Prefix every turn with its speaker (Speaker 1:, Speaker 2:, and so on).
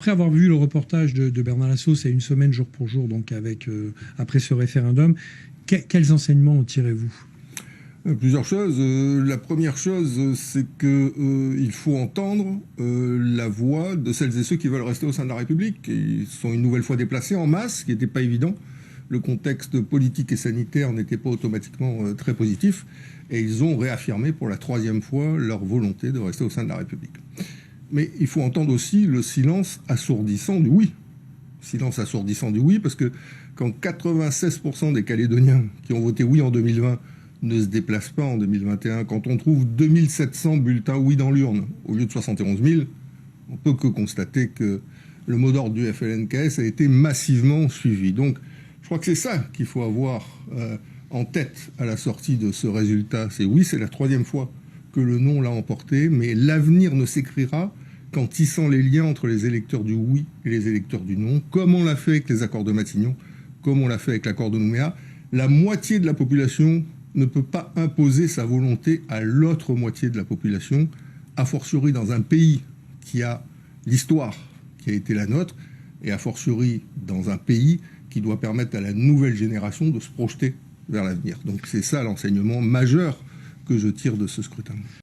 Speaker 1: Après avoir vu le reportage de Bernard Lassault, c'est une semaine jour pour jour, donc après ce référendum, quels enseignements en tirez-vous?
Speaker 2: Plusieurs choses. La première chose, c'est que il faut entendre la voix de celles et ceux qui veulent rester au sein de la République. Ils sont une nouvelle fois déplacés en masse, ce qui n'était pas évident. Le contexte politique et sanitaire n'était pas automatiquement très positif. Et ils ont réaffirmé pour la troisième fois leur volonté de rester au sein de la République. Mais il faut entendre aussi le silence assourdissant du oui. Silence assourdissant du oui, parce que quand 96% des Calédoniens qui ont voté oui en 2020 ne se déplacent pas en 2021, quand on trouve 2700 bulletins oui dans l'urne au lieu de 71 000, on peut que constater que le mot d'ordre du FLNKS a été massivement suivi. Donc je crois que c'est ça qu'il faut avoir en tête à la sortie de ce résultat. C'est oui, c'est la troisième fois que le non l'a emporté, mais l'avenir ne s'écrira qu'en tissant les liens entre les électeurs du oui et les électeurs du non, comme on l'a fait avec les accords de Matignon, comme on l'a fait avec l'accord de Nouméa. La moitié de la population ne peut pas imposer sa volonté à l'autre moitié de la population, a fortiori dans un pays qui a l'histoire qui a été la nôtre, et a fortiori dans un pays qui doit permettre à la nouvelle génération de se projeter vers l'avenir. Donc c'est ça l'enseignement majeur que je tire de ce scrutin.